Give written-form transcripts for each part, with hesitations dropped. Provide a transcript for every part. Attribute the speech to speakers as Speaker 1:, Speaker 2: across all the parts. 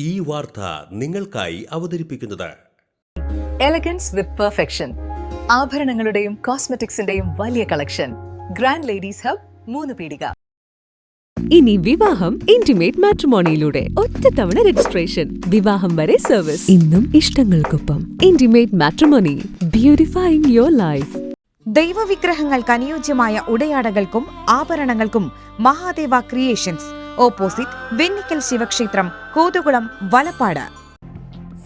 Speaker 1: ഈ വാർത്ത നിങ്ങൾക്കായി അവതരിപ്പിക്കുന്നത്
Speaker 2: എലഗൻസ് വിത്ത് പെർഫെക്ഷൻ, ആഭരണങ്ങളുടെയും കോസ്മെറ്റിക്സിന്റെയും വലിയ കളക്ഷൻ. ഗ്രാൻഡ് ലേഡീസ് ഹബ്, 3 പീടിക.
Speaker 3: ഇനി വിവാഹം ഇന്റിമേറ്റ് മാട്രിമോണിയിലൂടെ ഒറ്റത്തവണ രജിസ്ട്രേഷൻ, വിവാഹം വരെ സർവീസ്. ഇന്നും ഇഷ്ടങ്ങൾക്കൊപ്പം ഇന്റിമേറ്റ് മാട്രിമോണി, ബ്യൂട്ടിഫൈയിങ് യുവർ ലൈഫ്.
Speaker 4: ദൈവവിഗ്രഹങ്ങൾക്ക് അനുയോജ്യമായ ഉടയാടകൾക്കും ആഭരണങ്ങൾക്കും മഹാദേവ ക്രിയേഷൻസ്, ഓപ്പോസിറ്റ് വെന്നിക്കൽ ശിവക്ഷേത്രം, കോതുകുളം, വലപ്പാട്.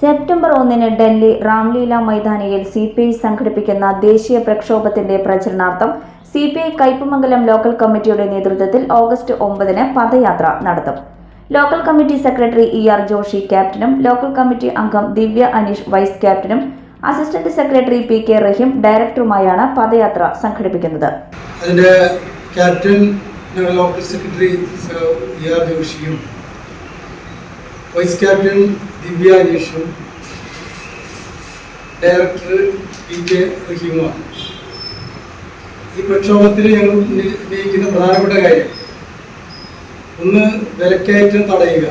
Speaker 5: സെപ്റ്റംബർ 1 ഡൽഹി രാംലീല മൈതാനിയിൽ CPI സംഘടിപ്പിക്കുന്ന ദേശീയ പ്രക്ഷോഭത്തിന്റെ പ്രചരണാർത്ഥം CPI കയ്പമംഗലം ലോക്കൽ കമ്മിറ്റിയുടെ നേതൃത്വത്തിൽ ഓഗസ്റ്റ് 9 പദയാത്ര നടത്തും. Local committee secretary ER Joshi ക്യാപ്റ്റനും ലോക്കൽ കമ്മിറ്റി അംഗം ദിവ്യ അനീഷ് വൈസ് ക്യാപ്റ്റനും അസിസ്റ്റന്റ് സെക്രട്ടറി PK റഹീം ഡയറക്ടറുമായാണ് പദയാത്ര സംഘടിപ്പിക്കുന്നത്.
Speaker 6: അതിന്റെ ക്യാപ്റ്റൻ ലോക്കൽ സെക്രട്ടറി ER ജോഷിയും വൈസ് ക്യാപ്റ്റൻ ദിവ്യ അനീഷും ഡയറക്ടർ PK റഹീമുമാണ്. ഈ പ്രക്ഷോഭത്തിൽ ഞങ്ങൾ ഉന്നയിക്കുന്ന പ്രധാനപ്പെട്ട കാര്യം, ഒന്ന്, വിലക്കയറ്റം തടയുക,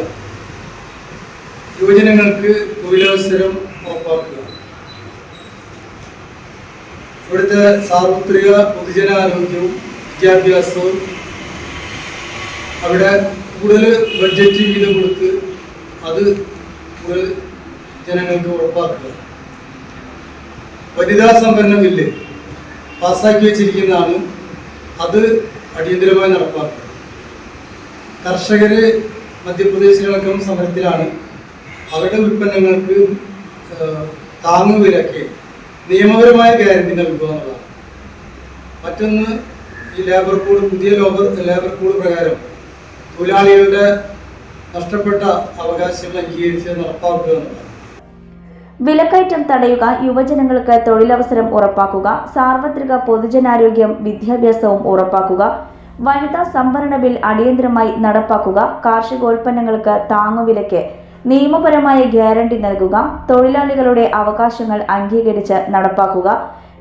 Speaker 6: യുവജനങ്ങൾക്ക് തൊഴിലവസരം ഉറപ്പാക്കുക, ഇവിടുത്തെ സാർവത്രിക പൊതുജനാരോഗ്യവും വിദ്യാഭ്യാസവും അവിടെ കൂടുതൽ ബഡ്ജറ്റ് വീതം കൊടുത്ത് അത് കൂടുതൽ ജനങ്ങൾക്ക് ഉറപ്പാക്കുക. വനിതാ സംവരണ ബില്ല് പാസ്സാക്കി വെച്ചിരിക്കുന്നതാണ്, അത് അടിയന്തരമായി നടപ്പാക്കുക. കർഷകര് മധ്യപ്രദേശിലടക്കം സമരത്തിലാണ്. അവരുടെ ഉൽപ്പന്നങ്ങൾക്ക് താങ്ങുവിലയ്ക്ക് നിയമപരമായ ഗ്യാരണ്ടി നൽകുക എന്നുള്ളതാണ്. മറ്റൊന്ന്, ഈ ലേബർ കോഡ്, പുതിയ ലേബർ കോഡ് പ്രകാരം തൊഴിലാളികളുടെ നഷ്ടപ്പെട്ട അവകാശങ്ങൾ അംഗീകരിച്ച് നടപ്പാക്കുക എന്നതാണ്.
Speaker 5: വിലക്കയറ്റം തടയുക, യുവജനങ്ങൾക്ക് തൊഴിലവസരം ഉറപ്പാക്കുക, സാർവത്രിക പൊതുജനാരോഗ്യം വിദ്യാഭ്യാസവും ഉറപ്പാക്കുക, വനിതാ സംവരണ ബിൽ അടിയന്തരമായി നടപ്പാക്കുക, കാർഷികോൽപ്പന്നങ്ങൾക്ക് താങ്ങുവിലയ്ക്ക് നിയമപരമായ ഗ്യാരണ്ടി നൽകുക, തൊഴിലാളികളുടെ അവകാശങ്ങൾ അംഗീകരിച്ച് നടപ്പാക്കുക,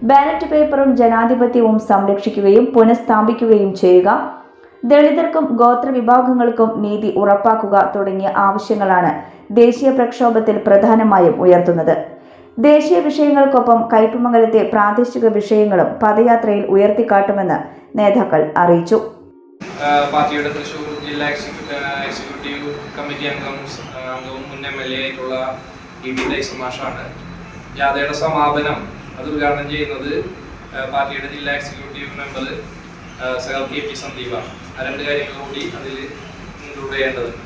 Speaker 5: ബാലറ്റ് പേപ്പറും ജനാധിപത്യവും സംരക്ഷിക്കുകയും പുനഃസ്ഥാപിക്കുകയും ചെയ്യുക, ദളിതർക്കും ഗോത്രവിഭാഗങ്ങൾക്കും നീതി ഉറപ്പാക്കുക തുടങ്ങിയ ആവശ്യങ്ങളാണ് ദേശീയ പ്രക്ഷോഭത്തിൽ പ്രധാനമായും ഉയർത്തുന്നത്. ദേശീയ വിഷയങ്ങൾക്കൊപ്പം കയ്പമംഗലത്തെ പ്രാദേശിക വിഷയങ്ങളും പദയാത്രയിൽ ഉയർത്തിക്കാട്ടുമെന്ന് നേതാക്കൾ അറിയിച്ചു.
Speaker 7: പാർട്ടിയുടെ തൃശ്ശൂർ ജില്ലാ എക്സിക്യൂട്ടീവ് കമ്മിറ്റി അംഗവും മുൻ MLA ആയിട്ടുള്ള EB മാഷാണ്. ജാഥയുടെ സമാപനം അത് ഉദ്ഘാടനം ചെയ്യുന്നത് പാർട്ടിയുടെ ജില്ലാ എക്സിക്യൂട്ടീവ് മെമ്പർ KP സന്ദീപാണ്. ആ 2 കാര്യങ്ങൾ കൂടി അതിൽ ഇൻക്ലൂഡ് ചെയ്യേണ്ടതുണ്ട്.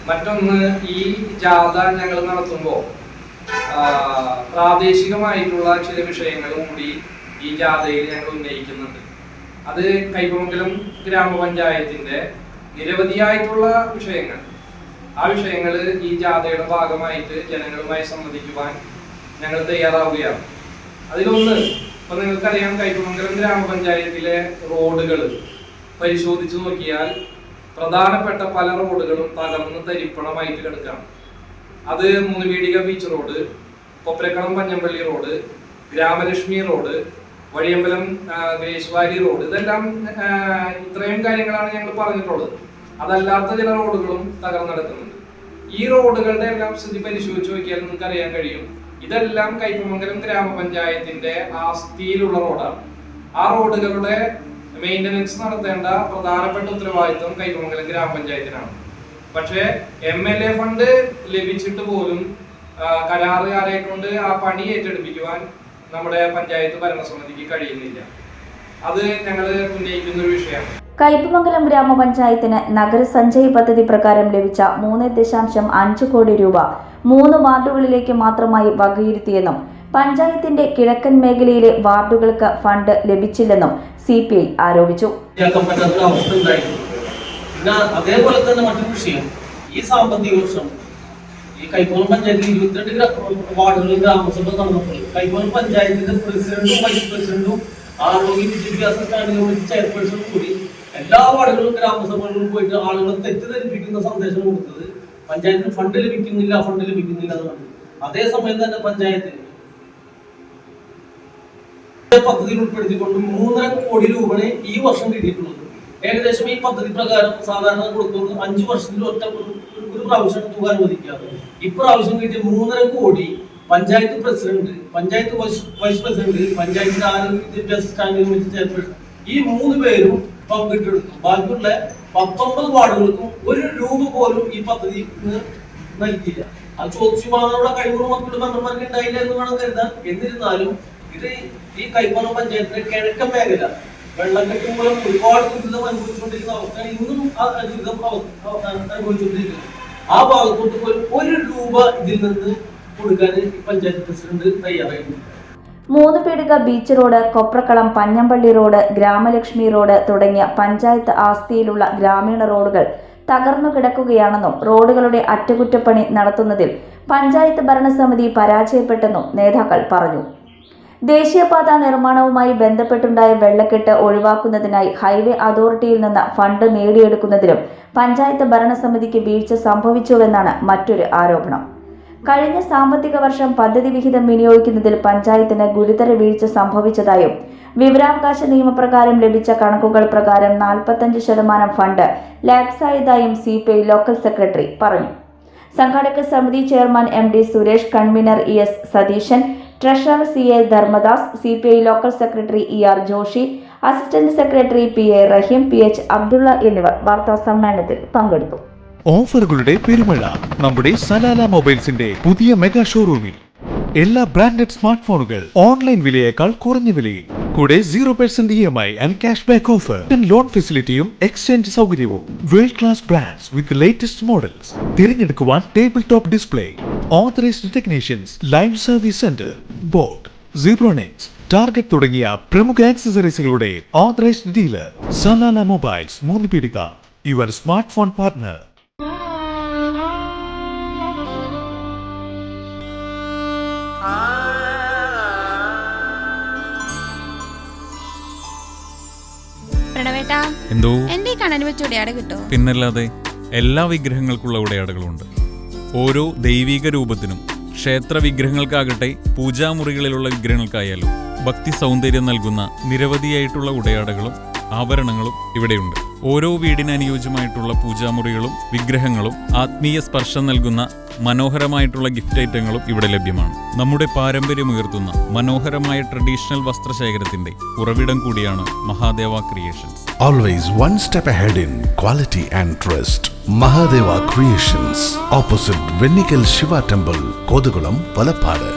Speaker 7: മറ്റൊന്ന്, ഈ ജാഥ ഞങ്ങൾ നടത്തുമ്പോൾ പ്രാദേശികമായിട്ടുള്ള ചില വിഷയങ്ങളും കൂടി ഈ ജാഥയിൽ ഞങ്ങൾ ഉന്നയിക്കുന്നുണ്ട്. അത് കയ്പമംഗലം ഗ്രാമപഞ്ചായത്തിന്റെ നിരവധിയായിട്ടുള്ള വിഷയങ്ങൾ, ആ വിഷയങ്ങൾ ഈ ജാഥയുടെ ഭാഗമായിട്ട് ജനങ്ങളുമായി സംവദിക്കുവാൻ ഞങ്ങൾ തയ്യാറാവുകയാണ്. അതിലൊന്ന്, ഇപ്പൊ നിങ്ങൾക്കറിയാം, കയ്പമംഗലം ഗ്രാമപഞ്ചായത്തിലെ റോഡുകൾ പരിശോധിച്ചു നോക്കിയാൽ പ്രധാനപ്പെട്ട പല റോഡുകളും തകർന്ന് തരിപ്പണമായിട്ട് കിടക്കുകയാണ്. അത് 3 Peedika beach road, Koprakkalam Panjampally road, Gramalakshmi road, Vazhiyambalam ഗ്രേശ്വാരി റോഡ്, ഇതെല്ലാം ഇത്രയും കാര്യങ്ങളാണ് ഞങ്ങൾ പറഞ്ഞിട്ടുള്ളത്. അതല്ലാത്ത ചില റോഡുകളും തകർന്നെടുക്കുന്നുണ്ട്. ഈ റോഡുകളുടെ എല്ലാം സ്ഥിതി പരിശോധിച്ച് നോക്കിയാൽ നിങ്ങൾക്ക് അറിയാൻ കഴിയും, ഇതെല്ലാം കയ്പമംഗലം ഗ്രാമപഞ്ചായത്തിന്റെ ആസ്തിയിലുള്ള റോഡാണ്. ആ റോഡുകളുടെ മെയിൻ്റനൻസ് നടത്തേണ്ട പ്രധാനപ്പെട്ട ഉത്തരവാദിത്വം കയ്പമംഗലം ഗ്രാമപഞ്ചായത്തിനാണ്. പക്ഷേ MLA ഫണ്ട് ലഭിച്ചിട്ട് പോലും കരാറുകാരെ കൊണ്ട് ആ പണി ഏറ്റെടുപ്പിക്കുവാൻ നമ്മുടെ പഞ്ചായത്ത് ഭരണസമിതിക്ക് കഴിയുന്നില്ല. അത് ഞങ്ങൾ ഉന്നയിക്കുന്ന ഒരു വിഷയമാണ്.
Speaker 5: കയ്പമംഗലം ഗ്രാമപഞ്ചായത്തിന് നഗരസഞ്ചയ പദ്ധതി പ്രകാരം ലഭിച്ച 3.5 കോടി രൂപ 3 വാർഡുകളിലേക്ക് മാത്രമായി വകയിരുത്തിയെന്നും പഞ്ചായത്തിന്റെ കിഴക്കൻ മേഖലയിലെ വാർഡുകൾക്ക് ഫണ്ട് ലഭിച്ചില്ലെന്നും CPI ആരോപിച്ചു.
Speaker 8: അതേപോലെ തന്നെ മറ്റൊരു വിഷയം, ഈ സാമ്പത്തിക വർഷം ഈ കയ്പമംഗലം പഞ്ചായത്തിൽ 22 വാർഡുകളിൽ ഗ്രാമസഭ നടന്നപ്പോൾ കയ്പമംഗലം പഞ്ചായത്തിന്റെ പ്രസിഡന്റും വൈസ് പ്രസിഡന്റും ആരോഗ്യ വിദ്യാഭ്യാസ സ്റ്റാൻഡിംഗ് കമ്മിറ്റി ചെയർപേഴ്സണും കൂടി എല്ലാ വാർഡുകളിലും ഗ്രാമസഭകളിലും പോയിട്ട് ആളുകളെ തെറ്റിദ്ധരിപ്പിക്കുന്ന സന്ദേശം കൊടുത്തത് പഞ്ചായത്തിന് ഫണ്ട് ലഭിക്കുന്നില്ല എന്നാണ്. അതേസമയം തന്നെ പഞ്ചായത്തിന് പദ്ധതിയിൽ ഉൾപ്പെടുത്തിക്കൊണ്ട് 3.5 കോടി രൂപയാണ് ഈ വർഷം കിട്ടിയിട്ടുള്ളത്. ഏകദേശം ഈ പദ്ധതി പ്രകാരം സാധാരണ കൊടുക്കുന്നത് 5 വർഷത്തിൽ ഒരു പ്രാവശ്യം തുക അനുവദിക്കാറ്. ഇപ്രാവശ്യം കിട്ടിയ 3.5 crore panchayat president, panchayat vice president, panchayat ആരോഗ്യ വിദ്യാഭ്യാസ സ്റ്റാൻഡിംഗ് കമ്മിറ്റി ചെയർപേഴ്സൺ ഈ 3 പേരും പങ്കിട്ടെടുക്കും. ബാക്കിയുള്ള 19 വാർഡുകൾക്കും 1 രൂപ പോലും ഈ പദ്ധതി നൽകിയില്ല. അത് ചോദിച്ചു വാങ്ങാനുള്ള കഴിവുള്ള മക്കളുടെ മെമ്പർമാർക്ക് ഉണ്ടായില്ല എന്ന് വേണം കരുതാൻ. എന്നിരുന്നാലും ഇത് ഈ കൈപ്പുറം പഞ്ചായത്തിലെ കിഴക്കൻ മേഖല വെള്ളക്കെട്ട് മൂലം ഒരുപാട് ദുരിതം അനുഭവിച്ചുകൊണ്ടിരിക്കുന്ന അവസ്ഥയാണ്. ഇന്നും ആ ദുരിതം അനുഭവിച്ചുകൊണ്ടിരിക്കുന്നത്. ആ ഭാഗത്തോട്ട് പോലും 1 രൂപ ഇതിൽ നിന്ന് കൊടുക്കാൻ ഈ പഞ്ചായത്ത് പ്രസിഡന്റ് തയ്യാറായിട്ടുണ്ട്.
Speaker 5: 3 Peedika beach road, Koprakkalam, Panjampally road, Gramalakshmi road തുടങ്ങിയ പഞ്ചായത്ത് ആസ്തിയിലുള്ള ഗ്രാമീണ റോഡുകൾ തകർന്നു കിടക്കുകയാണെന്നും റോഡുകളുടെ അറ്റകുറ്റപ്പണി നടത്തുന്നതിൽ പഞ്ചായത്ത് ഭരണസമിതി പരാജയപ്പെട്ടെന്നും നേതാക്കൾ പറഞ്ഞു. ദേശീയപാത നിർമ്മാണവുമായി ബന്ധപ്പെട്ടുണ്ടായ വെള്ളക്കെട്ട് ഒഴിവാക്കുന്നതിനായി ഹൈവേ അതോറിറ്റിയിൽ നിന്ന് ഫണ്ട് നേടിയെടുക്കുന്നതിലും പഞ്ചായത്ത് ഭരണസമിതിക്ക് വീഴ്ച സംഭവിച്ചുവെന്നാണ് മറ്റൊരു ആരോപണം. കഴിഞ്ഞ സാമ്പത്തിക വർഷം പദ്ധതി വിഹിതം വിനിയോഗിക്കുന്നതിൽ പഞ്ചായത്തിന് ഗുരുതര വീഴ്ച സംഭവിച്ചതായും വിവരാവകാശ നിയമപ്രകാരം ലഭിച്ച കണക്കുകൾ പ്രകാരം 45% ഫണ്ട് ലാപ്സായതായും CPI ലോക്കൽ സെക്രട്ടറി പറഞ്ഞു. സംഘാടക സമിതി chairman MD Suresh, convener ES Satheesan, treasurer CA Dharmadas, CPI local secretary ER Joshi, assistant secretary PA Rahim, PH Abdulla എന്നിവർ വാർത്താ സമ്മേളനത്തിൽ പങ്കെടുത്തു.
Speaker 9: ഓഫറുകളുടെ പെരുമഴ നമ്മുടെ സലാല മൊബൈൽസിന്റെ പുതിയ മെഗാ ഷോറൂമിൽ. എല്ലാ ബ്രാൻഡഡ് സ്മാർട്ട് ഫോണുകൾ ഓൺലൈൻ വിലയേക്കാൾ കുറഞ്ഞ വിലയിൽ. കൂടെ 0% EMI and cash back offer, loan ഫെസിലിറ്റിയും എക്സ്ചേഞ്ച് സൗകര്യവും. World class brands with latest models. തിരഞ്ഞെടുക്കുവാൻ table top display, authorised technicians, live service centre, boat, Zebronics, Target തുടങ്ങിയ പ്രമുഖ ആക്സസറീസുകളുടെ authorised dealer. Salalah mobiles, 3 Peedika, your smart phone partner.
Speaker 10: എന്തോ
Speaker 11: എന്റെ കണ്ണന് വെച്ച ഉടയാട കിട്ടോ?
Speaker 10: പിന്നല്ലാതെ എല്ലാ വിഗ്രഹങ്ങൾക്കുള്ള ഉടയാടകളുണ്ട്. ഓരോ ദൈവിക രൂപത്തിനും ക്ഷേത്ര വിഗ്രഹങ്ങൾക്കാകട്ടെ പൂജാമുറികളിലുള്ള വിഗ്രഹങ്ങൾക്കായാലും ഭക്തി സൗന്ദര്യം നൽകുന്ന നിരവധിയായിട്ടുള്ള ഉടയാടകളും ആഭരണങ്ങളും ഇവിടെയുണ്ട്. ഓരോ വീടിന് അനുയോജ്യമായിട്ടുള്ള പൂജാമുറികളും വിഗ്രഹങ്ങളും ആത്മീയ സ്പർശം നൽകുന്ന മനോഹരമായിട്ടുള്ള ഗിഫ്റ്റ് ഐറ്റങ്ങളും ഇവിടെ ലഭ്യമാണ്. നമ്മുടെ പാരമ്പര്യം ഉയർത്തുന്ന മനോഹരമായ ട്രഡീഷണൽ വസ്ത്രശേഖരത്തിന്റെ ഉറവിടം കൂടിയാണ് Mahadeva creations.
Speaker 12: Always one step ahead in quality and trust. Mahadeva Creations, opposite Vennikal Shiva Temple, Kodugulam, Valapadu.